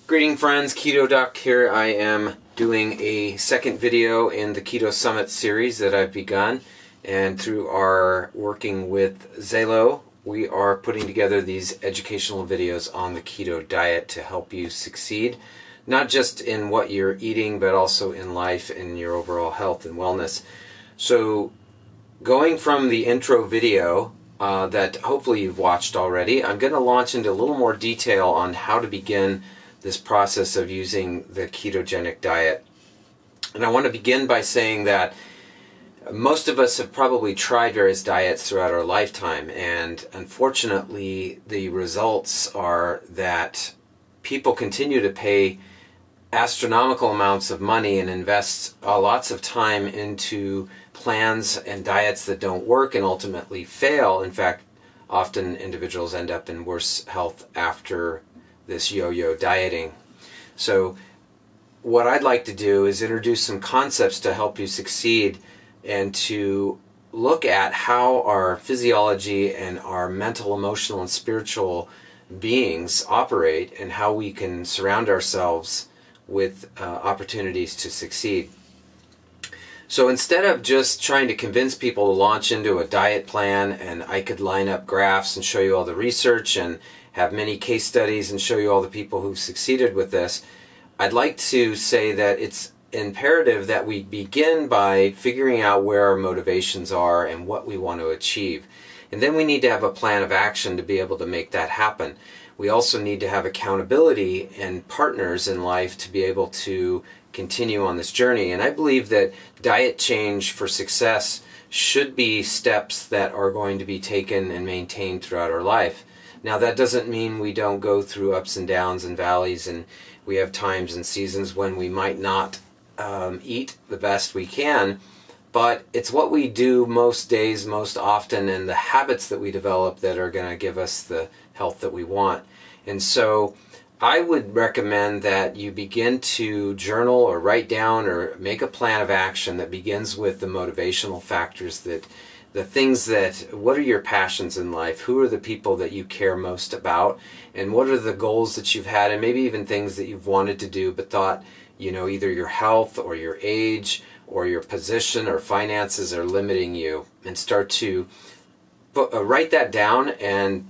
Greeting friends, Keto Doc here. I am doing a second video in the Keto Summit series that I've begun, and through our working with Zalo, we are putting together these educational videos on the keto diet to help you succeed, not just in what you're eating, but also in life and your overall health and wellness. So going from the intro video that hopefully you've watched already, I'm going to launch into a little more detail on how to begin this process of using the ketogenic diet. And I want to begin by saying that most of us have probably tried various diets throughout our lifetime, and unfortunately the results are that people continue to pay astronomical amounts of money and invest lots of time into plans and diets that don't work and ultimately fail. In fact, often individuals end up in worse health after this yo-yo dieting. So what I'd like to do is introduce some concepts to help you succeed and to look at how our physiology and our mental, emotional, and spiritual beings operate and how we can surround ourselves with opportunities to succeed. So instead of just trying to convince people to launch into a diet plan, and I could line up graphs and show you all the research and have many case studies and show you all the people who've succeeded with this, I'd like to say that it's imperative that we begin by figuring out where our motivations are and what we want to achieve. And then we need to have a plan of action to be able to make that happen. We also need to have accountability and partners in life to be able to continue on this journey. And I believe that diet change for success should be steps that are going to be taken and maintained throughout our life. Now, that doesn't mean we don't go through ups and downs and valleys, and we have times and seasons when we might not eat the best we can, but it's what we do most days, most often, and the habits that we develop that are going to give us the health that we want. And so I would recommend that you begin to journal or write down or make a plan of action that begins with the motivational factors, that the things that, what are your passions in life? Who are the people that you care most about? And what are the goals that you've had, and maybe even things that you've wanted to do but thought, you know, either your health or your age or your position or finances are limiting you, and start to write that down and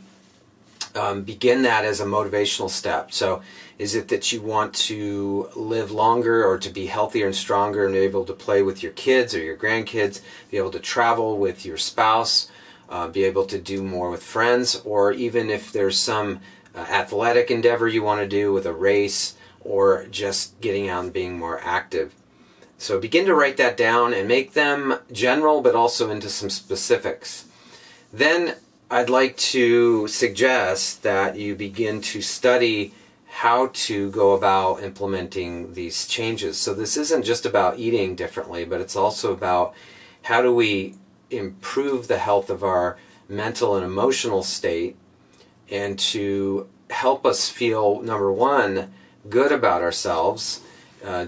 begin that as a motivational step. So is it that you want to live longer or to be healthier and stronger and be able to play with your kids or your grandkids, be able to travel with your spouse, be able to do more with friends, or even if there's some athletic endeavor you want to do with a race or just getting out and being more active. So begin to write that down and make them general but also into some specifics. Then I'd like to suggest that you begin to study how to go about implementing these changes. So this isn't just about eating differently, but it's also about how do we improve the health of our mental and emotional state, and to help us feel, number one, good about ourselves,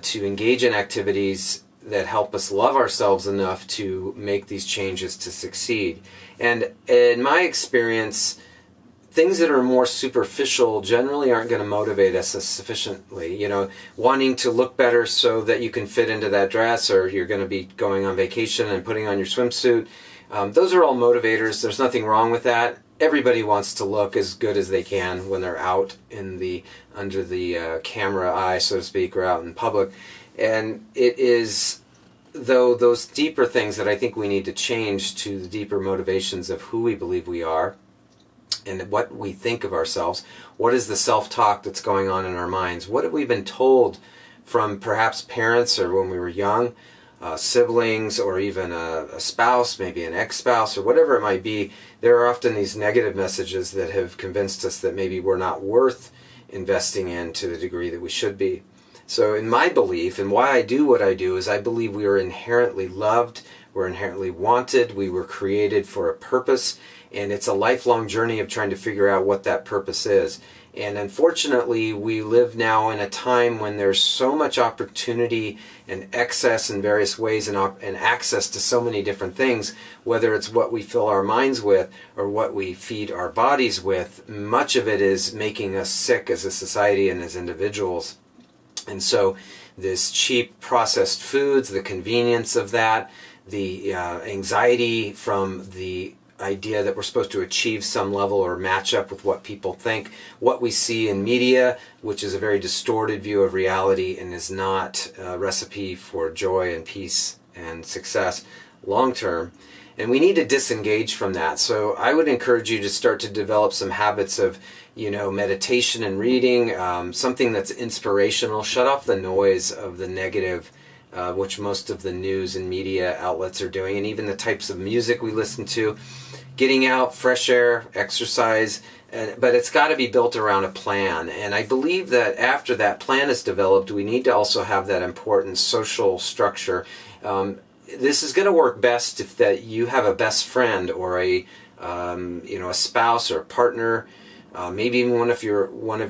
to engage in activities that help us love ourselves enough to make these changes to succeed. And in my experience, things that are more superficial generally aren't going to motivate us sufficiently. You know, wanting to look better so that you can fit into that dress, or you're going to be going on vacation and putting on your swimsuit. Those are all motivators. There's nothing wrong with that. Everybody wants to look as good as they can when they're out in the under the camera eye, so to speak, or out in public. And it is, though, those deeper things that I think we need to change to the deeper motivations of who we believe we are and what we think of ourselves. What is the self-talk that's going on in our minds? What have we been told from perhaps parents, or when we were young, siblings, or even a spouse, maybe an ex-spouse, or whatever it might be? There are often these negative messages that have convinced us that maybe we're not worth investing in to the degree that we should be. So in my belief, and why I do what I do, is I believe we are inherently loved, we're inherently wanted, we were created for a purpose, and it's a lifelong journey of trying to figure out what that purpose is. And unfortunately, we live now in a time when there's so much opportunity and excess in various ways, and access to so many different things, whether it's what we fill our minds with or what we feed our bodies with. Much of it is making us sick as a society and as individuals. And so this cheap processed foods, the convenience of that, the anxiety from the idea that we're supposed to achieve some level or match up with what people think, what we see in media, which is a very distorted view of reality and is not a recipe for joy and peace and success long term. And we need to disengage from that. So I would encourage you to start to develop some habits of, meditation and reading, something that's inspirational. Shut off the noise of the negative, which most of the news and media outlets are doing, and even the types of music we listen to. Getting out, fresh air, exercise, but it's got to be built around a plan. And I believe that after that plan is developed, we need to also have that important social structure. This is going to work best if that you have a best friend or a spouse or a partner, maybe even one of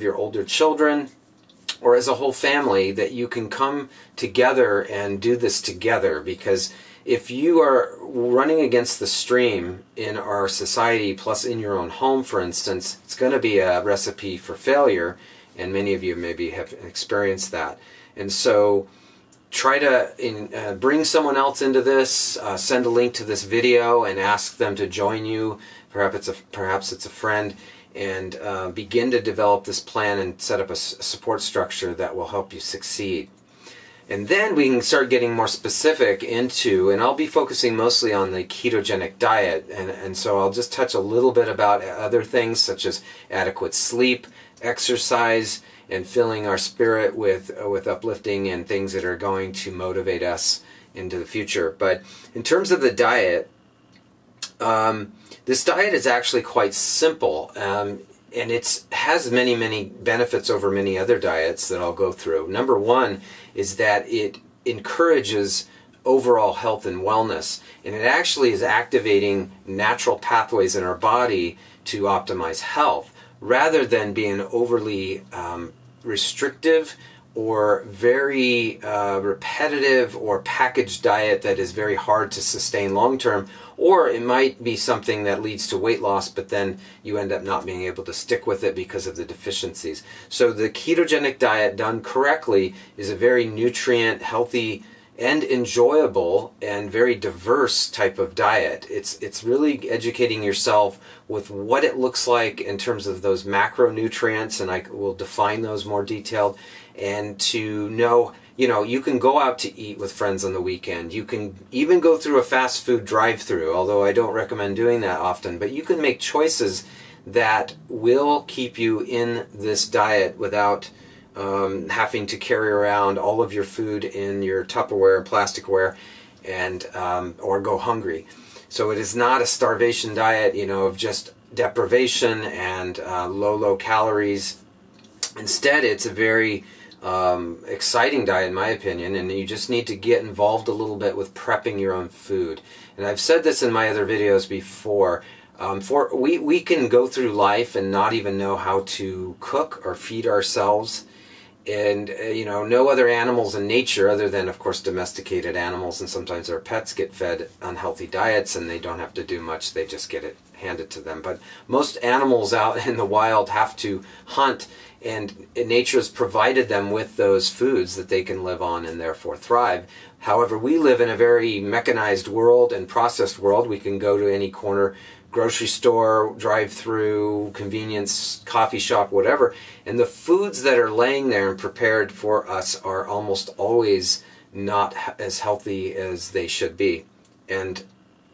your older children, or as a whole family, that you can come together and do this together. Because if you are running against the stream in our society, plus in your own home, for instance, it's going to be a recipe for failure, and many of you maybe have experienced that. And so try to bring someone else into this, send a link to this video and ask them to join you. Perhaps it's a friend, and begin to develop this plan and set up a support structure that will help you succeed. And then we can start getting more specific into, and I'll be focusing mostly on the ketogenic diet, and so I'll just touch a little bit about other things such as adequate sleep, exercise, and filling our spirit with uplifting and things that are going to motivate us into the future. But in terms of the diet, this diet is actually quite simple, and it has many, many benefits over many other diets that I'll go through. Number one is that it encourages overall health and wellness, and it actually is activating natural pathways in our body to optimize health, rather than being overly restrictive or very repetitive or packaged diet that is very hard to sustain long term. Or it might be something that leads to weight loss, but then you end up not being able to stick with it because of the deficiencies. So the ketogenic diet done correctly is a very nutrient, healthy, and enjoyable and very diverse type of diet. It's really educating yourself with what it looks like in terms of those macronutrients, and I will define those more detailed, and to know, you can go out to eat with friends on the weekend. You can even go through a fast food drive-through, although I don't recommend doing that often. But you can make choices that will keep you in this diet without having to carry around all of your food in your Tupperware, plasticware, and or go hungry. So it is not a starvation diet, of just deprivation and low calories. Instead, it's a very exciting diet, in my opinion, and you just need to get involved a little bit with prepping your own food. And I've said this in my other videos before. We can go through life and not even know how to cook or feed ourselves. And, no other animals in nature, other than, of course, domesticated animals, and sometimes our pets get fed unhealthy diets and they don't have to do much, they just get it handed to them. But most animals out in the wild have to hunt, and nature has provided them with those foods that they can live on and therefore thrive. However, we live in a very mechanized world and processed world. We can go to any corner grocery store, drive-through, convenience, coffee shop, whatever, and the foods that are laying there and prepared for us are almost always not as healthy as they should be, and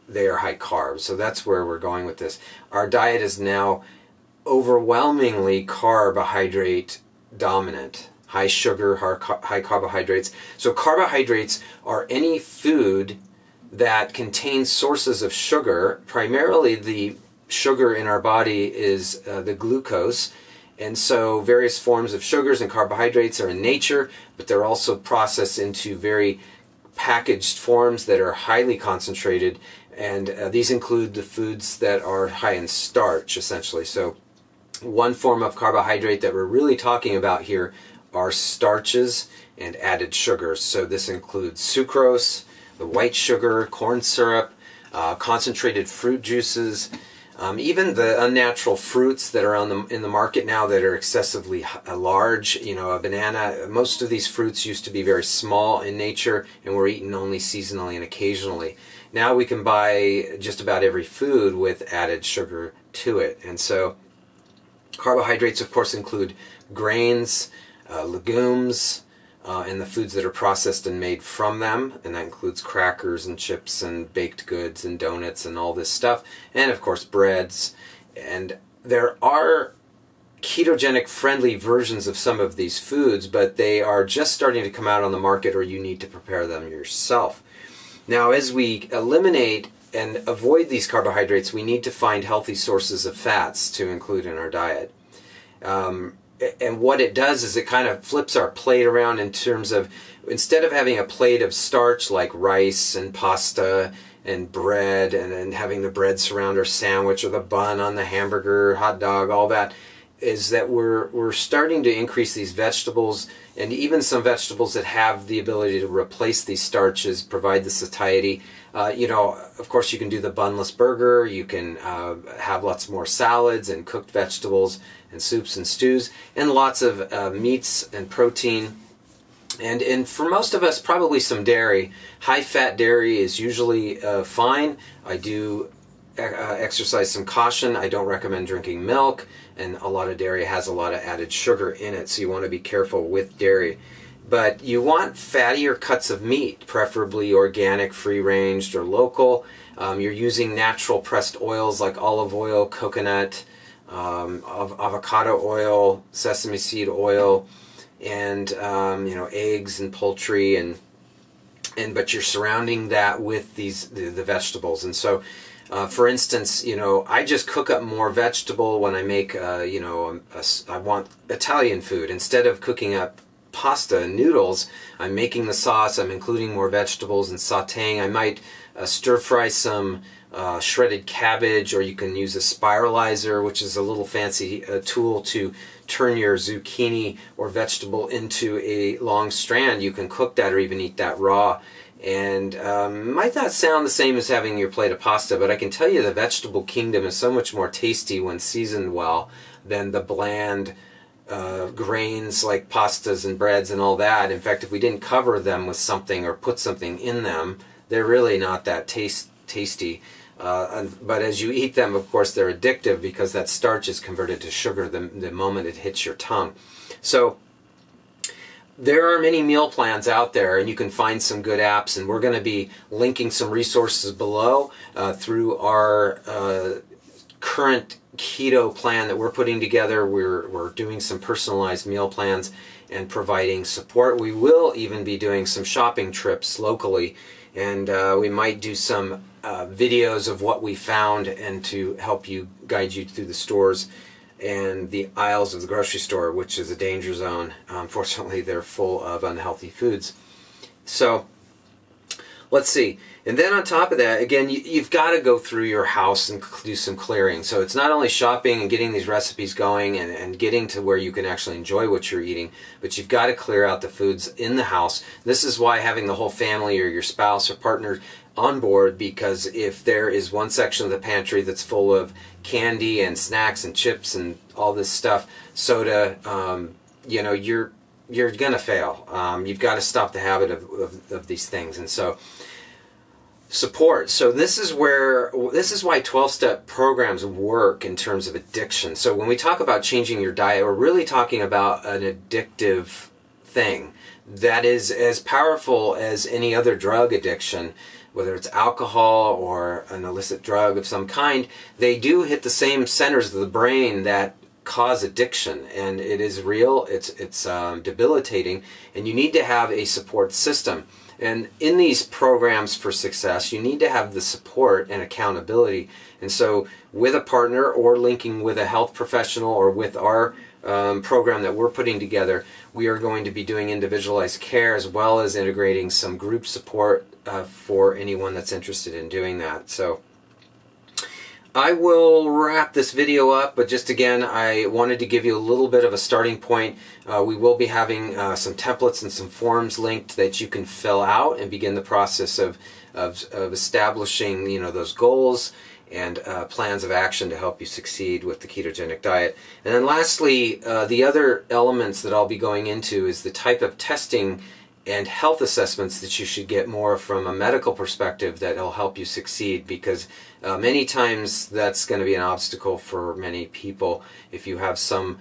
they are high carb. So that's where we're going with this. Our diet is now overwhelmingly carbohydrate dominant, high sugar, high carbohydrates. So carbohydrates are any food that contains sources of sugar. Primarily the sugar in our body is the glucose, and so various forms of sugars and carbohydrates are in nature, but they're also processed into very packaged forms that are highly concentrated, and these include the foods that are high in starch, essentially. So One form of carbohydrate that we're really talking about here are starches and added sugars. So this includes sucrose, the white sugar, corn syrup, concentrated fruit juices, even the unnatural fruits that are in the market now that are excessively large. You know, a banana, most of these fruits used to be very small in nature and were eaten only seasonally and occasionally. Now we can buy just about every food with added sugar to it. And so carbohydrates, of course, include grains, legumes, and the foods that are processed and made from them, and that includes crackers and chips and baked goods and donuts and all this stuff, and of course breads. And there are ketogenic friendly versions of some of these foods, but they are just starting to come out on the market, or you need to prepare them yourself. Now, as we eliminate and avoid these carbohydrates, we need to find healthy sources of fats to include in our diet. And what it does is it kind of flips our plate around in terms of, instead of having a plate of starch like rice and pasta and bread, and then having the bread surround our sandwich or the bun on the hamburger, hot dog, all that, is that we're starting to increase these vegetables, and even some vegetables that have the ability to replace these starches, provide the satiety. You know, of course you can do the bunless burger, you can have lots more salads and cooked vegetables and soups and stews, and lots of meats and protein. And for most of us, probably some dairy. High-fat dairy is usually fine. I do exercise some caution. I don't recommend drinking milk, and a lot of dairy has a lot of added sugar in it, so you want to be careful with dairy. But you want fattier cuts of meat, preferably organic, free-ranged, or local. You're using natural pressed oils like olive oil, coconut, avocado oil, sesame seed oil, and you know, eggs and poultry, but you're surrounding that with the vegetables. And so for instance, you know, I just cook up more vegetable when I make you know, I want Italian food. Instead of cooking up pasta and noodles, I'm making the sauce, I'm including more vegetables and sauteing. I might stir fry some shredded cabbage, or you can use a spiralizer, which is a little fancy tool to turn your zucchini or vegetable into a long strand. You can cook that or even eat that raw. And might not sound the same as having your plate of pasta, but I can tell you the vegetable kingdom is so much more tasty when seasoned well than the bland grains like pastas and breads and all that. In fact, if we didn't cover them with something or put something in them, they're really not that tasty. But as you eat them, of course, they're addictive because that starch is converted to sugar the moment it hits your tongue. So there are many meal plans out there, and you can find some good apps, and we're going to be linking some resources below through our current keto plan that we're putting together. We're doing some personalized meal plans and providing support. We will even be doing some shopping trips locally, and we might do some videos of what we found, and to help you, guide you through the stores and the aisles of the grocery store, which is a danger zone. Unfortunately, they're full of unhealthy foods. So let's see. And then on top of that, again, you've got to go through your house and do some clearing. So it's not only shopping and getting these recipes going and getting to where you can actually enjoy what you're eating, but you've got to clear out the foods in the house. This is why having the whole family or your spouse or partner on board, because if there is one section of the pantry that's full of candy and snacks and chips and all this stuff, soda, you know, you're gonna fail. You've got to stop the habit of these things. And so support. So this is why 12-step programs work in terms of addiction. So when we talk about changing your diet, we're really talking about an addictive thing that is as powerful as any other drug addiction. Whether it's alcohol or an illicit drug of some kind, they do hit the same centers of the brain that cause addiction, and it is real, it's debilitating, and you need to have a support system. And in these programs for success, you need to have the support and accountability. And so with a partner, or linking with a health professional, or with our program that we're putting together, we are going to be doing individualized care, as well as integrating some group support for anyone that's interested in doing that. So I will wrap this video up, but just again, I wanted to give you a little bit of a starting point. We will be having some templates and some forms linked that you can fill out and begin the process of establishing, you know, those goals and plans of action to help you succeed with the ketogenic diet. And then lastly, the other elements that I'll be going into is the type of testing and health assessments that you should get more from a medical perspective that will help you succeed, because many times that's going to be an obstacle for many people if you have some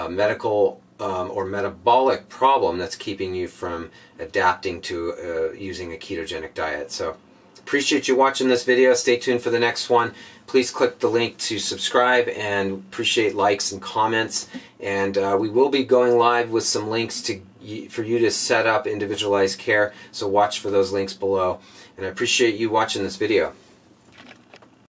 medical or metabolic problem that's keeping you from adapting to using a ketogenic diet. So appreciate you watching this video. Stay tuned for the next one. Please click the link to subscribe, and appreciate likes and comments. And we will be going live with some links for you to set up individualized care, so watch for those links below. And I appreciate you watching this video.